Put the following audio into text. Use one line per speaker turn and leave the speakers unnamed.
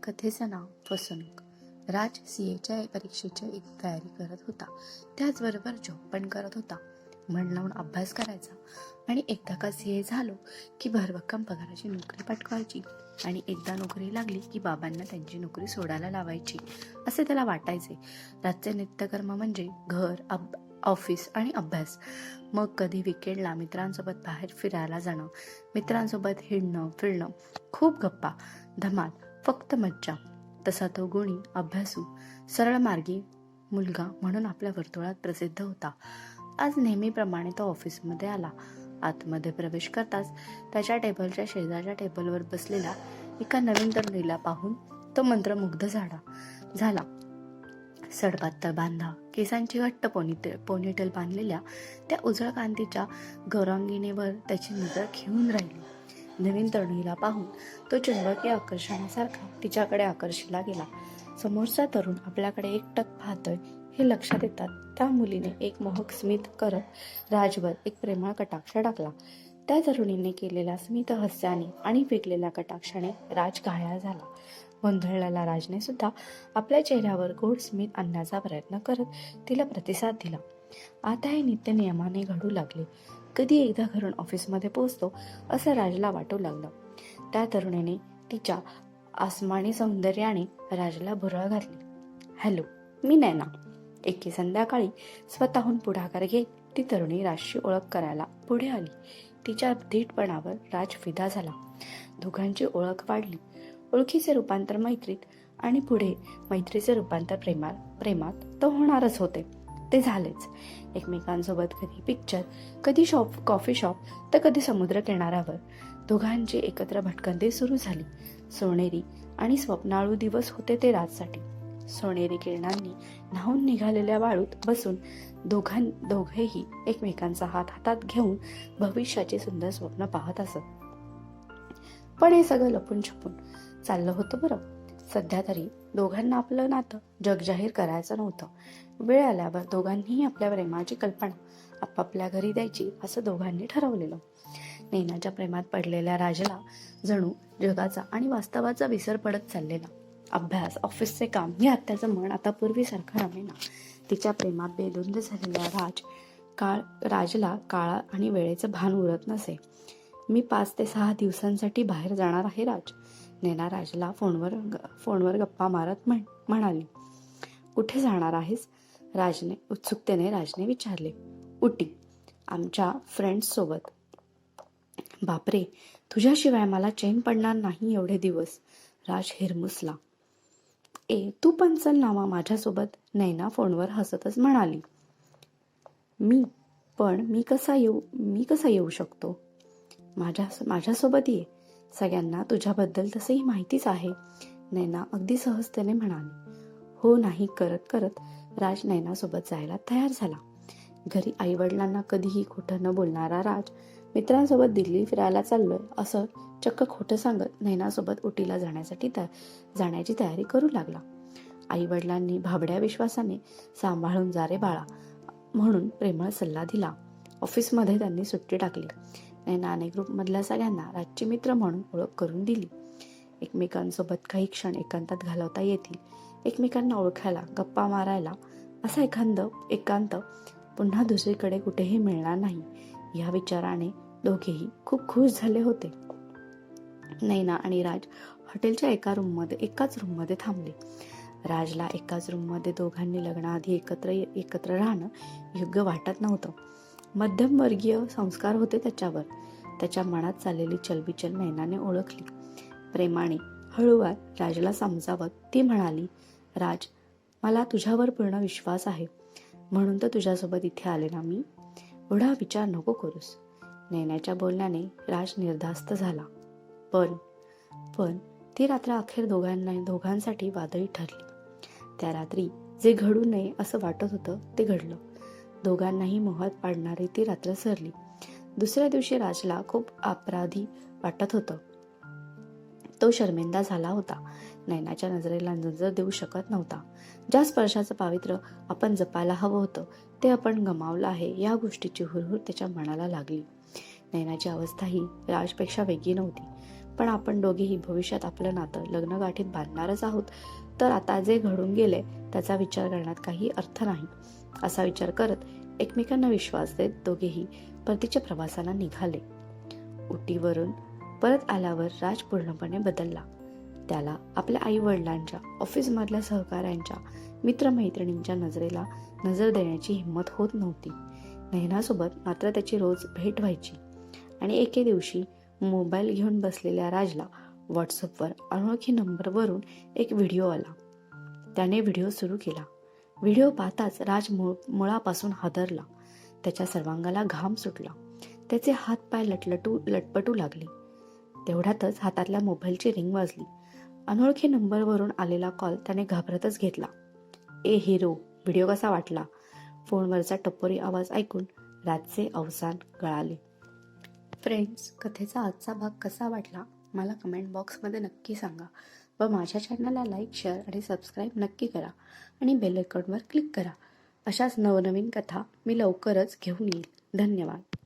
कथेचं नाव फसवणूक. राज सीएच्या परीक्षेची एक तयारी करत होता. त्याचबरोबर जॉब पण करत होता. मन लावून अभ्यास करायचा आणि एकदा का सीए झालो की भरभक्कम पगाराची नोकरी पटकावायची आणि एकदा नोकरी लागली की बाबांना त्यांची नोकरी सोडायला लावायची असे त्याला वाटायचे. रातचे नित्यकर्म म्हणजे घर, ऑफिस आणि अभ्यास. मग कधी विकेंडला मित्रांसोबत बाहेर फिरायला जाणं, मित्रांसोबत हिंडणं फिरणं, खूप गप्पा, धमाल, फक्त मज्जा. तसा तो गुणी, अभ्यासू, सरळ मार्गी मुलगा म्हणून आपल्या वर्तुळात प्रसिद्ध होता. आज नेहमीप्रमाणे तो ऑफिसमध्ये आला. आतमध्ये प्रवेश करताच त्याच्या टेबलच्या शेजारच्या टेबलवर बसलेल्या एका नवीन तरुणीला पाहून तो मंत्रमुग्ध झाला. सडपातळ बांधा, केसांची घट्ट पोनीटेल बांधलेल्या त्या उजळ कांतीच्या गौरांगिणीवर त्याची नजर खिळून राहिली. नवीन तरुणीला पाहून तो चुंबकीय आकर्षणासारखा तिच्याकडे आकर्षिला गेला. समोरचा तरुण आपल्याकडे एकटक पाहतोय हे लक्षात येतात त्या मुलीने एक मोहक स्मित करत राजवर एक प्रेमळ कटाक्ष टाकला. त्या तरुणीने केलेल्या स्मित हास्याने आणि फेकलेल्या कटाक्षाने राज घायाळ झाला. गोंधळलेला राजने सुद्धा आपल्या चेहऱ्यावर गोड स्मित आणण्याचा प्रयत्न करत तिला प्रतिसाद दिला. आता हे नित्य नियमाने घडू लागले. कधी एकदा घरून ऑफिसमध्ये पोहोचतो असं राजला वाटू लागलं. त्या तरुणीने तिच्या आसमानी सौंदर्याने राजला भुरळ घातली. हॅलो, मी नैना. एके संध्याकाळी स्वतःहून पुढाकार घेत ती तरुणी राजची ओळख करायला पुढे आली. तिच्या धीटपणावर राज फिदा झाला. दोघांची ओळख वाढली. ओळखीचे रूपांतर मैत्रीत आणि पुढे मैत्रीचे रूपांतर प्रेमात तो होणारच होते. ते झालेच. एकमेकांसोबत कधी पिक्चर, कधी कॉफी शॉप, तर कधी समुद्र किनाऱ्यावर दोघांची एकत्र भटकंती सुरू झाली. सोनेरी आणि स्वप्नाळू दिवस होते ते राजसाठी. सोनेरी किरणांनी न्हावून निघालेल्या वाळूत बसून दोघेही एकमेकांचा हात हातात घेऊन भविष्याचे सुंदर स्वप्न पाहत असत. पण हे सगळं लपून छपून चाललं होतं बरं. सध्या तरी दोघांना आपलं नातं जगजाहीर करायचं नव्हतं. वेळ आल्यावर दोघांनीही आपल्या प्रेमाची कल्पना आपापल्या घरी द्यायची असं दोघांनी ठरवलेलं. नैनाच्या प्रेमात पडलेल्या राजाला जणू जगाचा आणि वास्तवाचा विसर पडत चाललेला. अभ्यास, ऑफिसचे काम यात मन आता पूर्वीसारखं रमेना. तिच्या प्रेमात बेधुंद झालेल्या राजला काळ आणि वेळेचं भान उरत नसे. मी 5 ते 6 दिवसांसाठी बाहेर जाणार आहे राज. नैना राजला फोनवर गप्पा मारत म्हणाली. कुठे जाणार आहेस? उत्सुकतेने राजने विचारले. उटी, आमच्या फ्रेंड्स सोबत. बापरे, तुझ्याशिवाय मला चैन पडणार नाही एवढे दिवस. राज हिरमुसला. तू पण चल नावा माझ्यासोबत. नैना फोनवर हसतच म्हणाली. मी कसा येऊ शकतो? माझ्यासोबत ये. सगळ्यांना तुझ्याबद्दल तसंही माहितीच आहे. नैना अगदी सहजतेने म्हणाली. हो नाही करत राज नैनासोबत जायला तयार झाला. घरी आईवडिलांना कधीही खोटं न बोलणारा राज मित्रांसोबत दिल्ली फिरायला चाललोय असं चक्क खोटं सांगत नैनासोबत उटीला जाण्याची तयारी करू लागला. आईवडिलांनी भाबड्या विश्वासाने सांभाळून जा रे बाळा म्हणून प्रेमळ सल्ला दिला. ऑफिसमध्ये त्यांनी सुट्टी टाकली. नैनाने ग्रुपमधल्या सगळ्यांना राजची मित्र म्हणून ओळख करून दिली. एकमेकांसोबत काही क्षण एकांतात घालवता येतील, एकमेकांना ओळखायला, गप्पा मारायला असा एकांत पुन्हा दुसरीकडे कुठेही मिळणार नाही या विचाराने दोघेही खूप खुश झाले होते. नैना आणि राज हॉटेलच्या एकाच रूममध्ये थांबले. राजला एकाच रूममध्ये दोघांनी लग्नाआधी एकत्र राहणं योग्य वाटत नव्हतं. मध्यमवर्गीय संस्कार होते त्याच्यावर. त्याच्या मनात चाललेली चलबिचल नैनाने ओळखली. प्रेमाने हळूवार राजला समजावत ती म्हणाली. राज, मला तुझ्यावर पूर्ण विश्वास आहे म्हणून तर तुझ्यासोबत इथे आले ना मी. एवढा विचार नको करूस. नैनाच्या बोलण्याने राज निर्धास्त झाला. पण ती रात्र अखेर दोघांसाठी वादळी ठरली. त्या रात्री जे घडू नये असं वाटत होतं ते घडलं. दोघांनाही मोहात पाडणारी ती रात्र सरली. दुसऱ्या दिवशी राजला खूप अपराधी वाटत होतं. तो शर्मिंदा झाला होता. नैनाच्या नजरेला नजर देऊ शकत नव्हता. ज्या स्पर्शाचं पावित्र्य आपण जपायला हवं होतं ते आपण गमावलं आहे या गोष्टीची हुरहुर त्याच्या मनाला लागली. नैनाची अवस्था ही राजपेक्षा वेगळी नव्हती. पण आपण दोघेही भविष्यात आपलं नातं लग्नगाठीत बांधणारच आहोत, तर आता जे घडून गेले त्याचा विचार करण्यात काही अर्थ नाही. असा विचार करत एकमेकांना विश्वास देत दोघेही परतीच्या प्रवासाला निघाले. उटीवरून परत आल्यावर राज पूर्णपणे बदलला. त्याला आपल्या आई वडिलांच्या, ऑफिसमधल्या सहकाऱ्यांच्या, मित्रमैत्रिणींच्या नजरेला नजर देण्याची हिंमत होत नव्हती. नयनासोबत मात्र त्याची रोज भेट व्हायची आणि एके दिवशी मोबाईल घेऊन बसलेल्या राजला व्हॉट्सअपवर अनोळखी नंबरवरून एक व्हिडिओ आला. त्याने व्हिडिओ सुरू केला. व्हिडिओ पाहताच राज मुळापासून हादरला. त्याच्या सर्वांगाला घाम सुटला. त्याचे हात पाय लटपटू लागले. तेवढ्यातच हातातल्या मोबाईलची रिंग वाजली. अनोळखी नंबरवरून आलेला कॉल त्याने घाबरतच घेतला. ए हिरो, व्हिडिओ कसा वाटला? फोनवरचा टपोरी आवाज ऐकून राजचे अवसान गळाले. फ्रेंड्स, कथेचा आजचा भाग कसा वाटला मला कमेंट बॉक्समध्ये नक्की सांगा व माझ्या चॅनलला लाईक, शेअर आणि सबस्क्राईब नक्की करा आणि बेल आयकॉनवर क्लिक करा. अशाच नवनवीन कथा मी लवकरच घेऊन येईल. धन्यवाद.